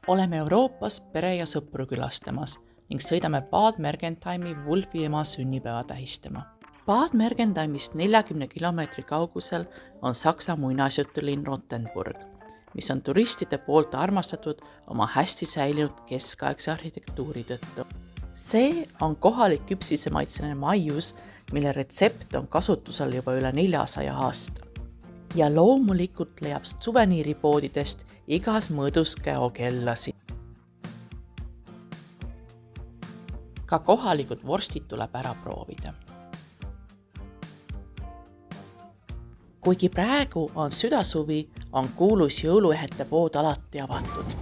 Oleme Euroopas pere ja sõpru külastamas ning sõidame Bad Mergentheimi Wulfi ema sünnipäeva tähistama. Bad Mergentheimist 40 kilomeetri kaugusel on Saksa muinasjutulinn Rottenburg, mis on turistide poolt armastatud oma hästi säilinud keskaegse arhitektuuri tõttu. See on kohalik küpsisemaitseline maius, mille retsept on kasutusel juba üle 400 aasta. Ja loomulikult leiab suveniiripoodidest igas mõõdus käokellasid. Ka kohalikud vorstid tuleb ära proovida. Kuigi praegu on südasuvi, on kuulus jõuluehete pood alati avatud.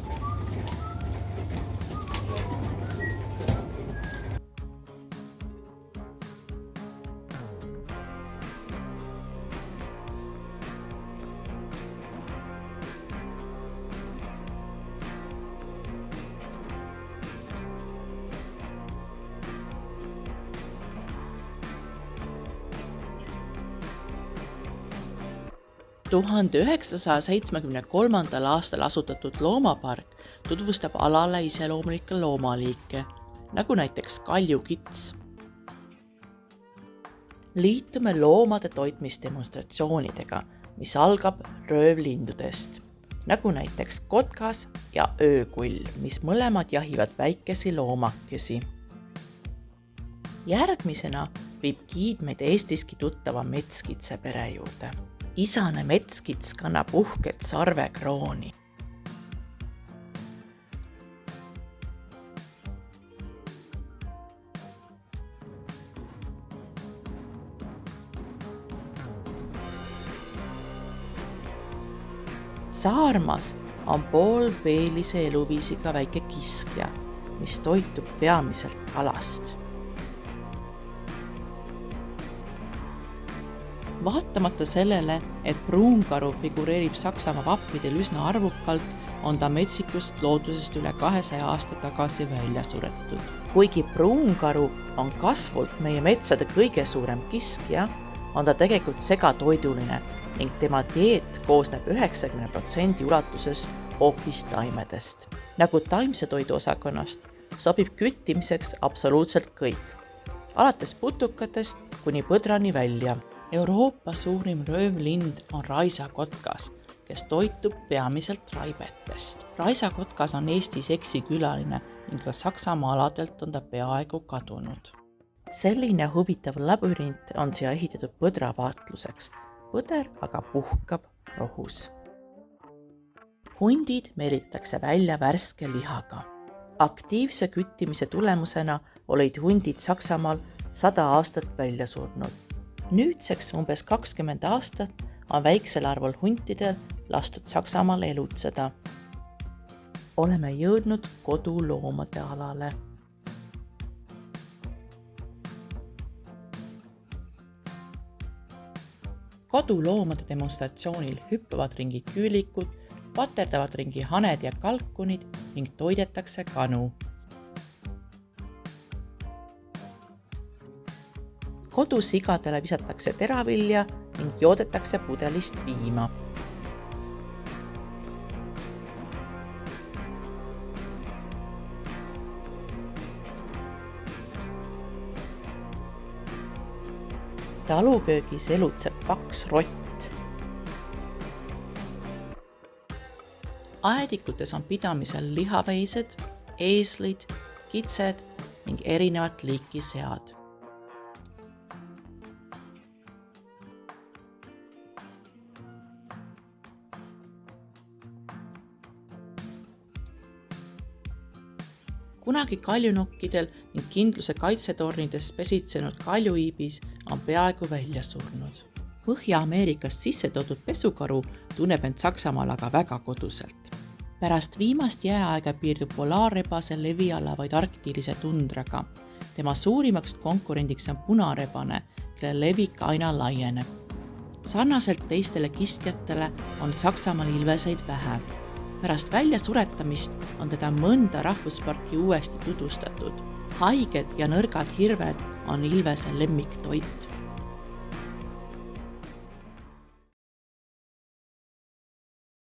Tuhande 973. aastal asutatud loomapark tutvustab alale iseloomulikke loomaliike, nagu näiteks kaljukits. Liitume loomade toitmisdemonstratsioonidega, mis algab röövlindudest, nagu näiteks kotkas ja öökull, mis mõlemad jahivad väikesi loomakesi. Järgmisena viib giid meid Eestiski tuttava metskitse pere juurde. Isane metskits kannab uhket sarvekrooni. Saarmas on poolveelise eluviisiga väike kiskja, mis toitub peamiselt kalast. Vaatamata sellele, et pruunkaru figureerib Saksamaa vappidel üsna arvukalt, on ta metsikust loodusest üle 200 aasta tagasi välja suretatud. Kuigi pruunkaru on kasvult meie metsade kõige suurem kiskja, on ta tegelikult segatoiduline ning tema dieet koosneb 90% ulatuses hoopis taimedest. Nagu taimse toidu osakonnast sobib küttimiseks absoluutselt kõik, alates putukatest kuni põdrani välja. Euroopa suurim röövlind on raisakotkas, kes toitub peamiselt raibetest. Raisakotkas on Eestis eksikülaline ning ka Saksamaa aladelt on ta peaaegu kadunud. Selline huvitav labürint on siia ehitatud põdra vaatluseks. Põder aga puhkab rohus. Hundid meelitatakse välja värske lihaga. Aktiivse küttimise tulemusena olid hundid Saksamaal 100 aastat välja surnud. Nüüdseks umbes 20 aastat on väiksel arvul huntidel lastud Saksamaal elutseda. Oleme jõudnud koduloomade alale. Koduloomade demonstratsioonil hüppavad ringi küülikud, paterdavad ringi haned ja kalkunid ning toidetakse kanu. Kodusigadele visatakse teravilja ning joodetakse pudelist piima. Taluköögis elutseb paks rott. Aedikutes on pidamisel lihaveised, eeslid, kitsed ning erinevat liiki sead. Kunagi kaljunokkidel ning kindluse kaitsetornides pesitsenud kaljuiibis on peaaegu välja surnud. Põhja-Ameerikast sisse toodud pesukaru tunneb end Saksamaal aga väga koduselt. Pärast viimast jääaega piirdub polaarrebase leviala vaid arktilise tundraga. Tema suurimaks konkurendiks on punarebane, kelle levik aina laieneb. Sarnaselt teistele kiskjatele on Saksamaal ilveseid vähe. Pärast väljasuretamist on teda mõnda rahvusparki uuesti tutvustatud. Haiged ja nõrgad hirved on ilvese lemmiktoit.